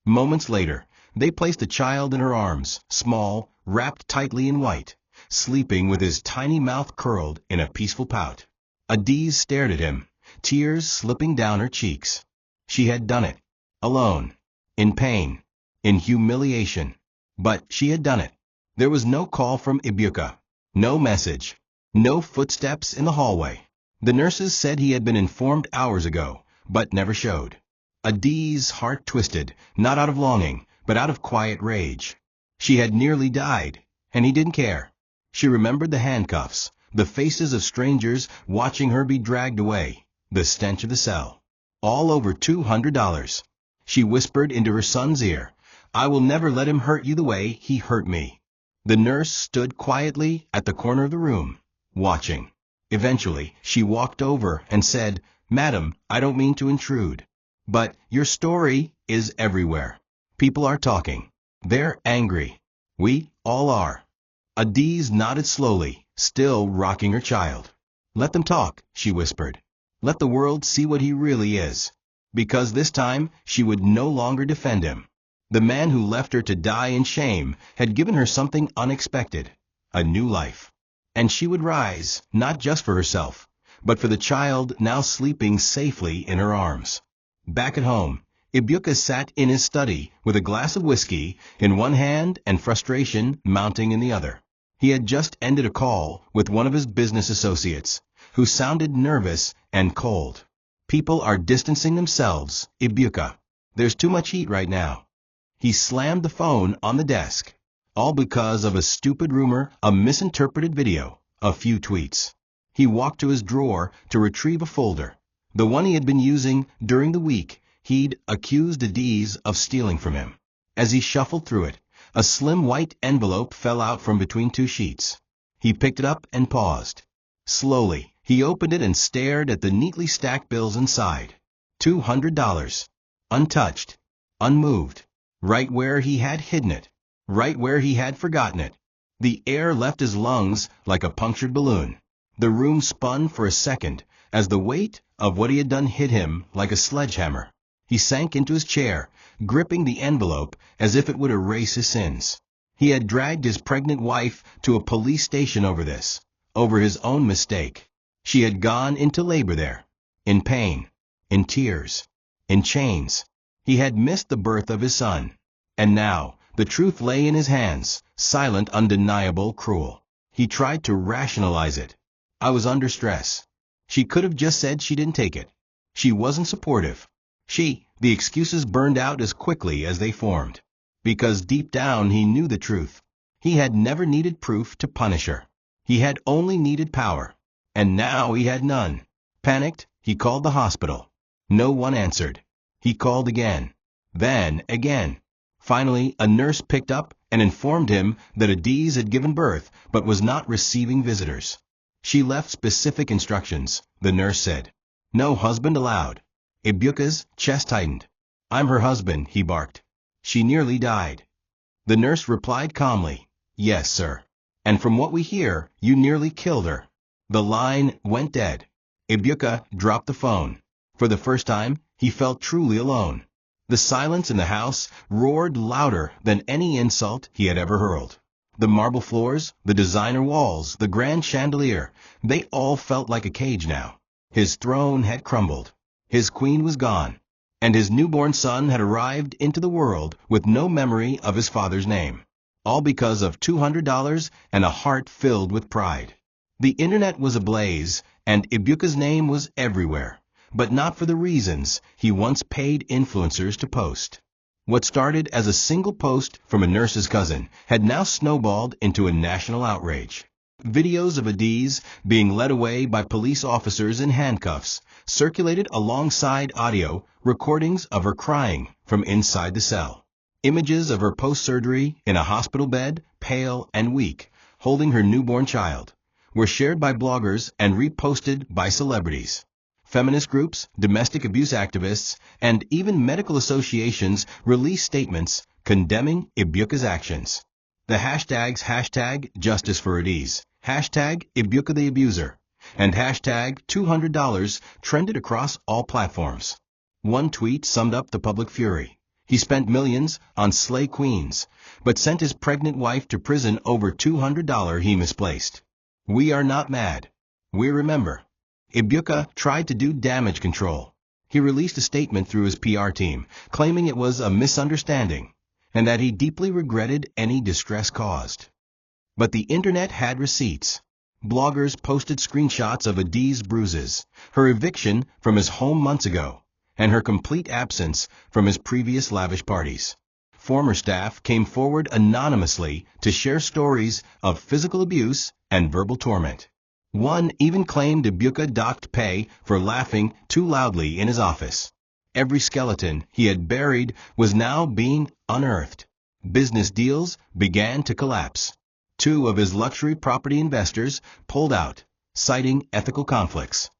Moments later, they placed a child in her arms, small, wrapped tightly in white, sleeping with his tiny mouth curled in a peaceful pout. Adiz stared at him, tears slipping down her cheeks. She had done it. Alone. In pain. In humiliation. But she had done it. There was no call from Ibuka. No message. No footsteps in the hallway. The nurses said he had been informed hours ago, but never showed. Adiz's heart twisted, not out of longing, but out of quiet rage. She had nearly died, and he didn't care. She remembered the handcuffs, the faces of strangers watching her be dragged away, the stench of the cell. All over $200. She whispered into her son's ear, "I will never let him hurt you the way he hurt me." The nurse stood quietly at the corner of the room, watching. Eventually, she walked over and said, "Madam, I don't mean to intrude, but your story is everywhere. People are talking. They're angry. We all are." Adiz nodded slowly, still rocking her child. "Let them talk," she whispered. "Let the world see what he really is." Because this time, she would no longer defend him. The man who left her to die in shame had given her something unexpected, a new life. And she would rise, not just for herself, but for the child now sleeping safely in her arms. Back at home, Ibuka sat in his study with a glass of whiskey in one hand and frustration mounting in the other. He had just ended a call with one of his business associates, who sounded nervous and cold. People are distancing themselves, Ibuka. There's too much heat right now. He slammed the phone on the desk, all because of a stupid rumor, a misinterpreted video, a few tweets. He walked to his drawer to retrieve a folder, the one he had been using during the week he'd accused Adiz of stealing from him. As he shuffled through it, a slim white envelope fell out from between two sheets. He picked it up and paused. Slowly, he opened it and stared at the neatly stacked bills inside. $200. Untouched. Unmoved. Right where he had hidden it. Right where he had forgotten it. The air left his lungs like a punctured balloon. The room spun for a second as the weight of what he had done hit him like a sledgehammer. He sank into his chair, gripping the envelope as if it would erase his sins. He had dragged his pregnant wife to a police station over this, over his own mistake. She had gone into labor there, in pain, in tears, in chains. He had missed the birth of his son. And now, the truth lay in his hands, silent, undeniable, cruel. He tried to rationalize it. I was under stress. She could have just said she didn't take it. She wasn't supportive. The excuses burned out as quickly as they formed. Because deep down he knew the truth. He had never needed proof to punish her. He had only needed power. And now he had none. Panicked, he called the hospital. No one answered. He called again. Then again. Finally, a nurse picked up and informed him that Adiz had given birth but was not receiving visitors. She left specific instructions, the nurse said. No husband allowed. Ibuka's chest tightened. I'm her husband, he barked. She nearly died. The nurse replied calmly, Yes, sir. And from what we hear, you nearly killed her. The line went dead. Ibuka dropped the phone. For the first time, he felt truly alone. The silence in the house roared louder than any insult he had ever hurled. The marble floors, the designer walls, the grand chandelier, they all felt like a cage now. His throne had crumbled. His queen was gone. And his newborn son had arrived into the world with no memory of his father's name. All because of $200 and a heart filled with pride. The internet was ablaze, and Ibuka's name was everywhere. But not for the reasons he once paid influencers to post. What started as a single post from a nurse's cousin had now snowballed into a national outrage. Videos of Adiz being led away by police officers in handcuffs circulated alongside audio recordings of her crying from inside the cell. Images of her post-surgery in a hospital bed, pale and weak, holding her newborn child, were shared by bloggers and reposted by celebrities. Feminist groups, domestic abuse activists, and even medical associations released statements condemning Ibuka's actions. The hashtags #Justice for Adiz, #Ibuka the Abuser, and #$200 trended across all platforms. One tweet summed up the public fury. He spent millions on slay queens, but sent his pregnant wife to prison over $200 he misplaced. We are not mad. We remember. Ibuka tried to do damage control. He released a statement through his PR team, claiming it was a misunderstanding, and that he deeply regretted any distress caused. But the internet had receipts. Bloggers posted screenshots of Adiz's bruises, her eviction from his home months ago, and her complete absence from his previous lavish parties. Former staff came forward anonymously to share stories of physical abuse and verbal torment. One even claimed Ibuka docked pay for laughing too loudly in his office. Every skeleton he had buried was now being unearthed. Business deals began to collapse. 2 of his luxury property investors pulled out, citing ethical conflicts.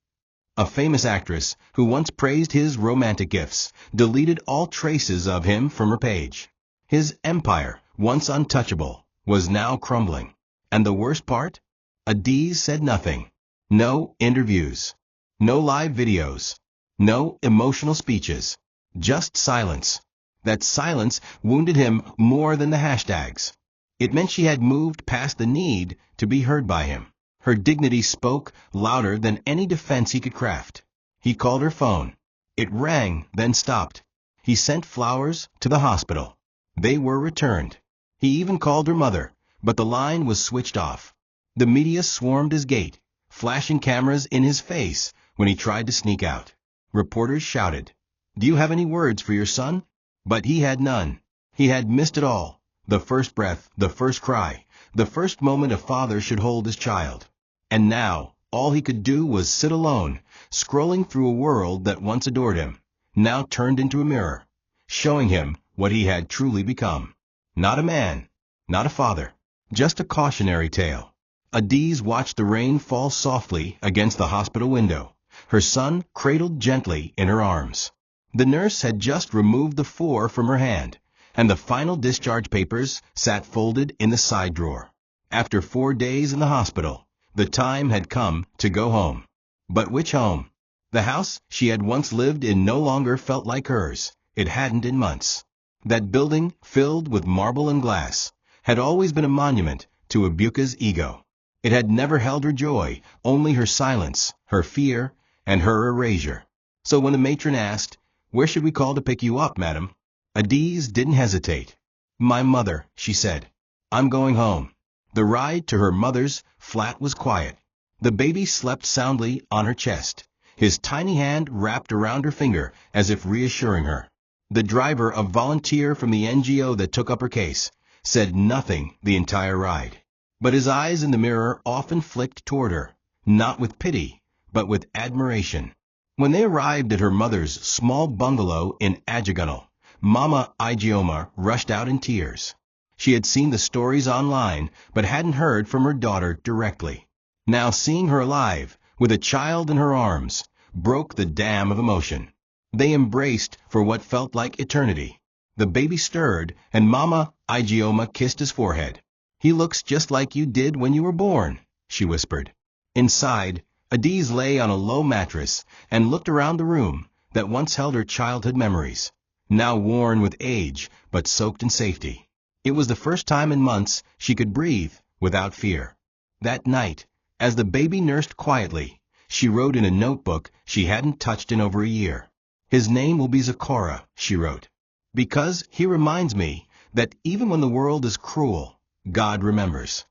A famous actress who once praised his romantic gifts deleted all traces of him from her page. His empire, once untouchable, was now crumbling. And the worst part? Adiz said nothing. No interviews. No live videos. No emotional speeches. Just silence. That silence wounded him more than the hashtags. It meant she had moved past the need to be heard by him. Her dignity spoke louder than any defense he could craft. He called her phone. It rang, then stopped. He sent flowers to the hospital. They were returned. He even called her mother, But the line was switched off. The media swarmed his gate, flashing cameras in his face when he tried to sneak out. Reporters shouted, "Do you have any words for your son?" But he had none. He had missed it all. The first breath, the first cry, the first moment a father should hold his child. And now, all he could do was sit alone, scrolling through a world that once adored him, now turned into a mirror, showing him what he had truly become. Not a man, not a father, just a cautionary tale. Adiz watched the rain fall softly against the hospital window, her son cradled gently in her arms. The nurse had just removed the 4 from her hand, and the final discharge papers sat folded in the side drawer. After 4 days in the hospital, the time had come to go home. But which home? The house she had once lived in no longer felt like hers. It hadn't in months. That building, filled with marble and glass, had always been a monument to Ibuka's ego. It had never held her joy, only her silence, her fear, and her erasure. So when the matron asked, "Where should we call to pick you up, madam?" Adiz didn't hesitate. "My mother," she said. "I'm going home." The ride to her mother's flat was quiet. The baby slept soundly on her chest, his tiny hand wrapped around her finger as if reassuring her. The driver, a volunteer from the NGO that took up her case, said nothing the entire ride. But his eyes in the mirror often flicked toward her, not with pity, but with admiration. When they arrived at her mother's small bungalow in Ajagunal, Mama Ijeoma rushed out in tears. She had seen the stories online, but hadn't heard from her daughter directly. Now seeing her alive, with a child in her arms, broke the dam of emotion. They embraced for what felt like eternity. The baby stirred, and Mama Ijeoma kissed his forehead. "He looks just like you did when you were born," she whispered. Inside, Adiz lay on a low mattress and looked around the room that once held her childhood memories, now worn with age but soaked in safety. It was the first time in months she could breathe without fear. That night, as the baby nursed quietly, she wrote in a notebook she hadn't touched in over a year. "His name will be Zachora," she wrote, "because he reminds me that even when the world is cruel, God remembers."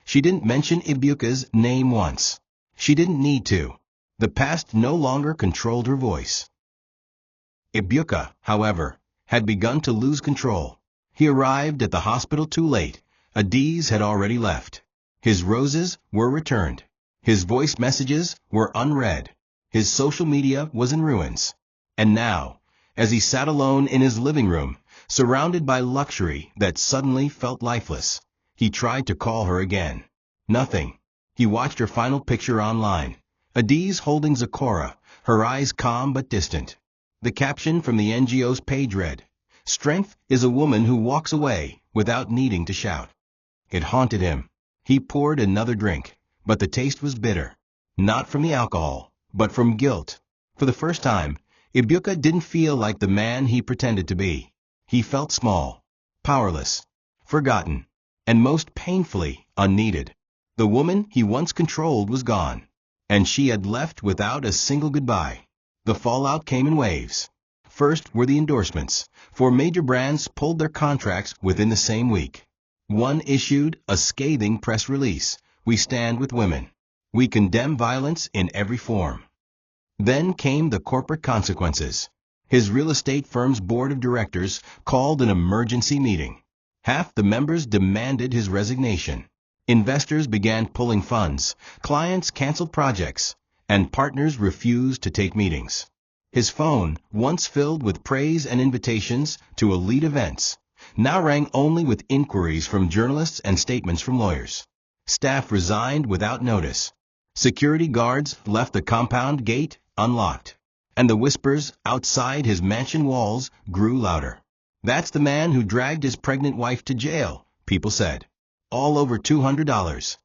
She didn't mention Ibuka's name once. She didn't need to. The past no longer controlled her voice. Ibuka, however, had begun to lose control. He arrived at the hospital too late. Adiz had already left. His roses were returned. His voice messages were unread. His social media was in ruins. And now, as he sat alone in his living room, surrounded by luxury that suddenly felt lifeless, he tried to call her again. Nothing. He watched her final picture online. Adiz holding Zachora, her eyes calm but distant. The caption from the NGO's page read, "Strength is a woman who walks away without needing to shout." It haunted him. He poured another drink, but the taste was bitter. Not from the alcohol, but from guilt. For the first time, Ibuka didn't feel like the man he pretended to be. He felt small, powerless, forgotten, and most painfully unneeded. The woman he once controlled was gone, and she had left without a single goodbye. The fallout came in waves. First were the endorsements, for major brands pulled their contracts within the same week. One issued a scathing press release, "We stand with women. We condemn violence in every form." Then came the corporate consequences. His real estate firm's board of directors called an emergency meeting. Half the members demanded his resignation. Investors began pulling funds, clients canceled projects, and partners refused to take meetings. His phone, once filled with praise and invitations to elite events, now rang only with inquiries from journalists and statements from lawyers. Staff resigned without notice. Security guards left the compound gate unlocked, and the whispers outside his mansion walls grew louder. "That's the man who dragged his pregnant wife to jail," people said. "All over $200.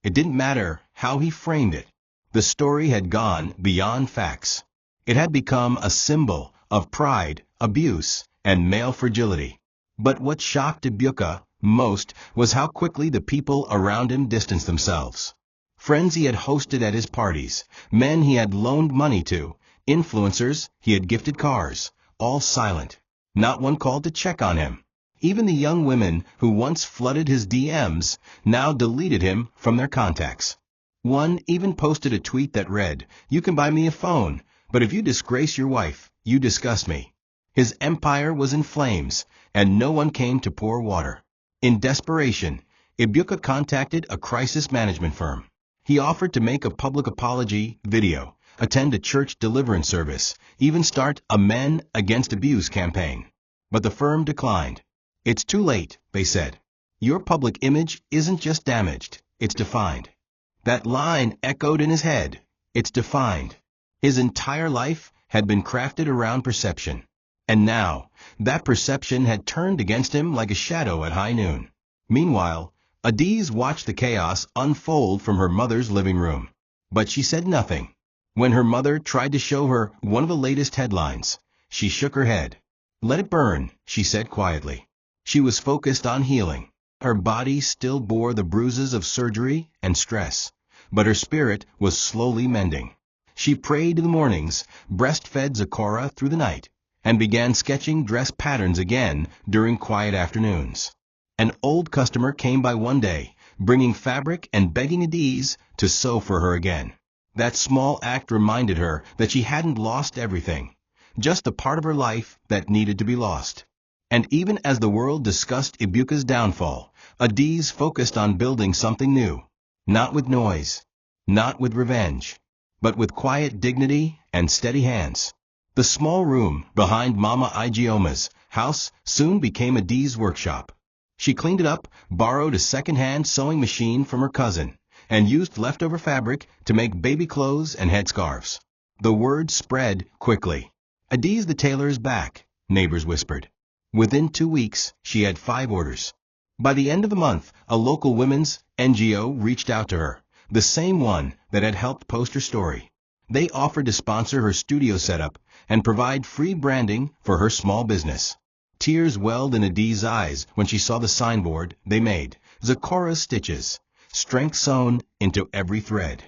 It didn't matter how he framed it. The story had gone beyond facts. It had become a symbol of pride, abuse, and male fragility. But what shocked Ibuka most was how quickly the people around him distanced themselves. Friends he had hosted at his parties, men he had loaned money to, influencers he had gifted cars, all silent. Not one called to check on him. Even the young women who once flooded his DMs now deleted him from their contacts. One even posted a tweet that read, "You can buy me a phone, but if you disgrace your wife, you disgust me." His empire was in flames, and no one came to pour water. In desperation, Ibuka contacted a crisis management firm. He offered to make a public apology video, attend a church deliverance service, even start a Men Against Abuse campaign. But the firm declined. "It's too late," they said. "Your public image isn't just damaged, it's defined." That line echoed in his head. It's defined. His entire life had been crafted around perception. And now, that perception had turned against him like a shadow at high noon. Meanwhile, Adiz watched the chaos unfold from her mother's living room. But she said nothing. When her mother tried to show her one of the latest headlines, she shook her head. "Let it burn," she said quietly. She was focused on healing. Her body still bore the bruises of surgery and stress, but her spirit was slowly mending. She prayed in the mornings, breastfed Zachora through the night, and began sketching dress patterns again during quiet afternoons. An old customer came by one day, bringing fabric and begging Adiz to sew for her again. That small act reminded her that she hadn't lost everything, just the part of her life that needed to be lost. And even as the world discussed Ibuka's downfall, Adiz focused on building something new. Not with noise, not with revenge, but with quiet dignity and steady hands. The small room behind Mama Igioma's house soon became Adiz's workshop. She cleaned it up, borrowed a second-hand sewing machine from her cousin, and used leftover fabric to make baby clothes and headscarves. The word spread quickly. "Adiz the tailor is back," neighbors whispered. Within 2 weeks, she had 5 orders. By the end of the month, a local women's NGO reached out to her, the same one that had helped post her story. They offered to sponsor her studio setup and provide free branding for her small business. Tears welled in Adiz's eyes when she saw the signboard they made, "Zachora's Stitches, strength sewn into every thread."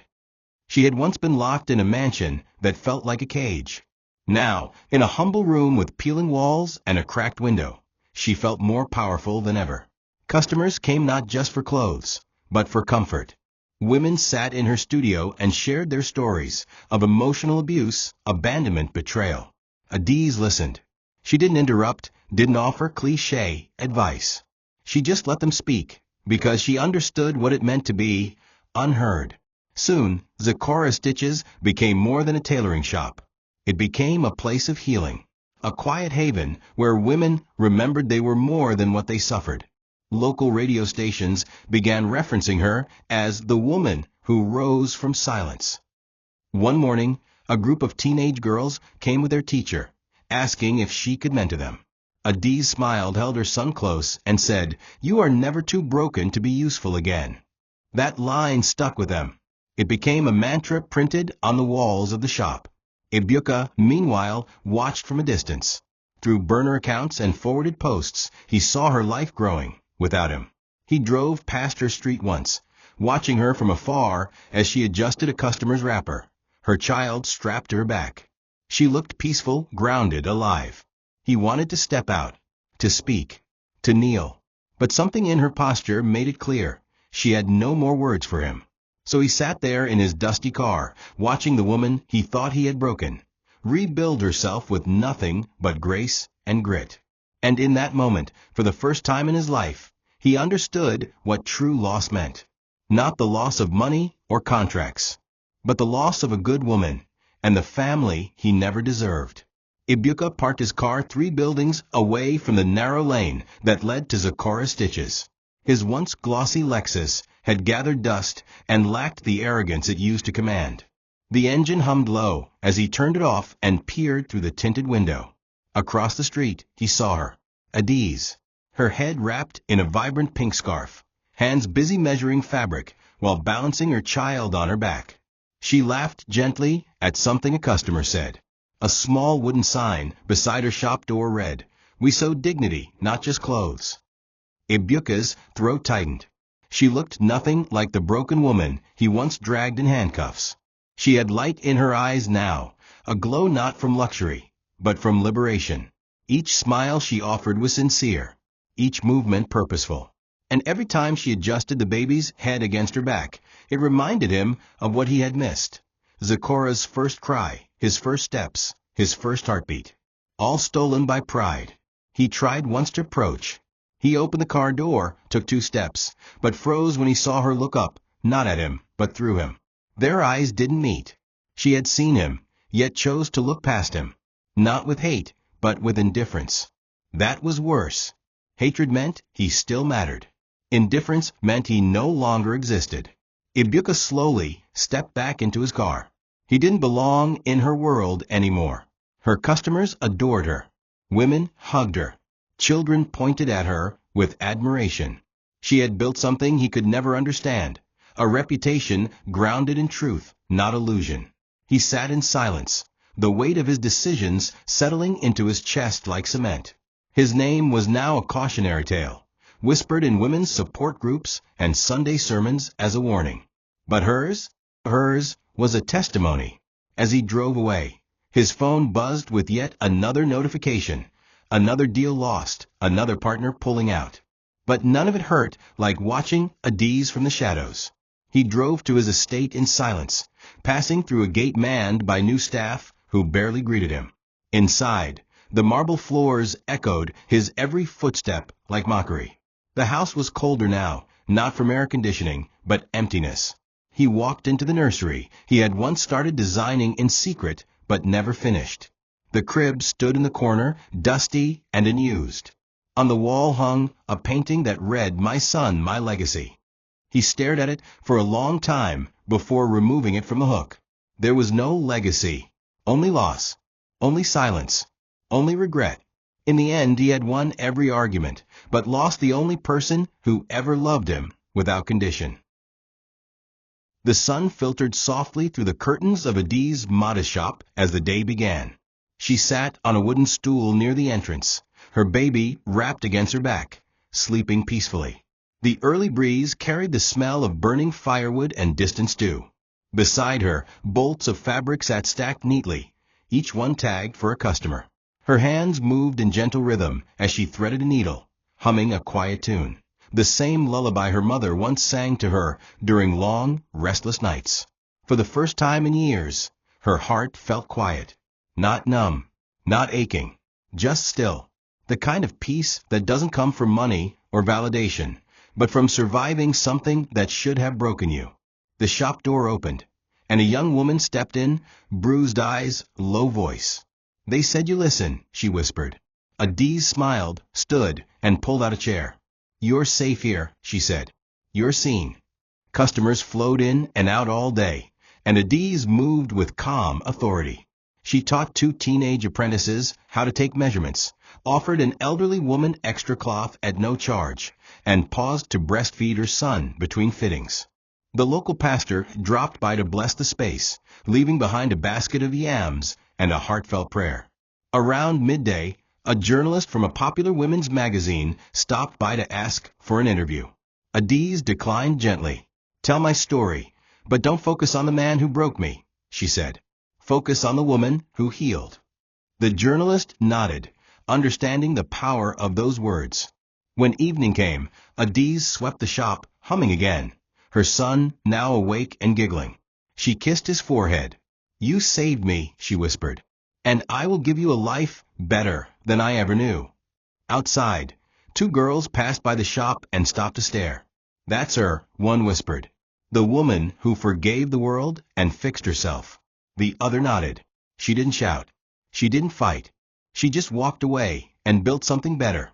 She had once been locked in a mansion that felt like a cage. Now, in a humble room with peeling walls and a cracked window, she felt more powerful than ever. Customers came not just for clothes, but for comfort. Women sat in her studio and shared their stories of emotional abuse, abandonment, betrayal. Adiz listened. She didn't interrupt, didn't offer cliché advice. She just let them speak, because she understood what it meant to be unheard. Soon, Zachora Stitches became more than a tailoring shop. It became a place of healing, a quiet haven where women remembered they were more than what they suffered. Local radio stations began referencing her as the woman who rose from silence. One morning, a group of teenage girls came with their teacher, asking if she could mentor them. Adiz smiled, held her son close, and said, "You are never too broken to be useful again." That line stuck with them. It became a mantra printed on the walls of the shop. Ibuka, meanwhile, watched from a distance. Through burner accounts and forwarded posts, he saw her life growing without him. He drove past her street once, watching her from afar as she adjusted a customer's wrapper, her child strapped to her back. She looked peaceful, grounded, alive. He wanted to step out, to speak, to kneel. But something in her posture made it clear she had no more words for him. So he sat there in his dusty car, watching the woman he thought he had broken, rebuild herself with nothing but grace and grit. And in that moment, for the first time in his life, he understood what true loss meant. Not the loss of money or contracts, but the loss of a good woman and the family he never deserved. Ibuka parked his car 3 buildings away from the narrow lane that led to Zachora Stitches. His once glossy Lexus had gathered dust and lacked the arrogance it used to command. The engine hummed low as he turned it off and peered through the tinted window. Across the street, he saw her, Adiz, her head wrapped in a vibrant pink scarf, hands busy measuring fabric while balancing her child on her back. She laughed gently at something a customer said. A small wooden sign beside her shop door read, "We sew dignity, not just clothes." Ibuka's throat tightened. She looked nothing like the broken woman he once dragged in handcuffs. She had light in her eyes now, a glow not from luxury, but from liberation. Each smile she offered was sincere. each movement purposeful. And every time she adjusted the baby's head against her back, it reminded him of what he had missed. Zikora's first cry, his first steps, his first heartbeat. All stolen by pride. He tried once to approach. He opened the car door, took 2 steps, but froze when he saw her look up, not at him, but through him. Their eyes didn't meet. She had seen him, yet chose to look past him. Not with hate, but with indifference. That was worse. Hatred meant he still mattered. Indifference meant he no longer existed. Ibuka slowly stepped back into his car. He didn't belong in her world anymore. Her customers adored her. Women hugged her. Children pointed at her with admiration. She had built something he could never understand, a reputation grounded in truth, not illusion. He sat in silence, the weight of his decisions settling into his chest like cement. His name was now a cautionary tale, whispered in women's support groups and Sunday sermons as a warning. But hers was a testimony. As he drove away, his phone buzzed with yet another notification, another deal lost, another partner pulling out. But none of it hurt like watching Adiz from the shadows. He drove to his estate in silence, passing through a gate manned by new staff who barely greeted him. Inside, the marble floors echoed his every footstep like mockery. The house was colder now, not from air conditioning, but emptiness. He walked into the nursery he had once started designing in secret, but never finished. The crib stood in the corner, dusty and unused. On the wall hung a painting that read, "My son, my legacy." He stared at it for a long time before removing it from the hook. There was no legacy, only loss, only silence, only regret. In the end, he had won every argument, but lost the only person who ever loved him without condition. The sun filtered softly through the curtains of Adiz's modest shop as the day began. She sat on a wooden stool near the entrance, her baby wrapped against her back, sleeping peacefully. The early breeze carried the smell of burning firewood and distant stew. Beside her, bolts of fabric sat stacked neatly, each one tagged for a customer. Her hands moved in gentle rhythm as she threaded a needle, humming a quiet tune, the same lullaby her mother once sang to her during long, restless nights. For the first time in years, her heart felt quiet, not numb, not aching, just still. The kind of peace that doesn't come from money or validation, but from surviving something that should have broken you. The shop door opened, and a young woman stepped in, bruised eyes, low voice. "They said you listen," she whispered. Adiz smiled, stood, and pulled out a chair. "You're safe here," she said. "You're seen." Customers flowed in and out all day, and Adiz moved with calm authority. She taught 2 teenage apprentices how to take measurements, offered an elderly woman extra cloth at no charge, and paused to breastfeed her son between fittings. The local pastor dropped by to bless the space, leaving behind a basket of yams and a heartfelt prayer. Around midday, a journalist from a popular women's magazine stopped by to ask for an interview. Adiz declined gently. "Tell my story, but don't focus on the man who broke me," she said. "Focus on the woman who healed." The journalist nodded, understanding the power of those words. When evening came, Adiz swept the shop, humming again, her son now awake and giggling. She kissed his forehead. "You saved me," she whispered, "and I will give you a life better than I ever knew." Outside, 2 girls passed by the shop and stopped to stare. "That's her," one whispered. "The woman who forgave the world and fixed herself." The other nodded. She didn't shout. She didn't fight. She just walked away and built something better.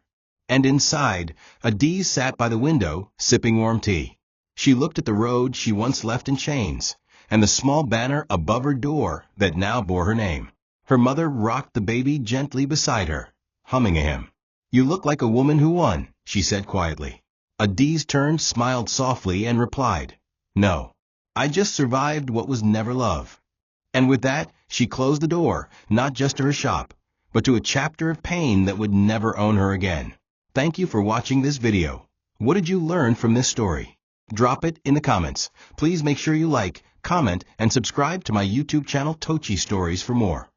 And inside, Adiz sat by the window, sipping warm tea. She looked at the road she once left in chains, and the small banner above her door that now bore her name. Her mother rocked the baby gently beside her, humming a hymn. "You look like a woman who won," she said quietly. Adiz turned, smiled softly, and replied, "No, I just survived what was never love." And with that, she closed the door, not just to her shop, but to a chapter of pain that would never own her again. Thank you for watching this video. What did you learn from this story? Drop it in the comments. Please make sure you like, comment, and subscribe to my YouTube channel TOCHI Stories for more.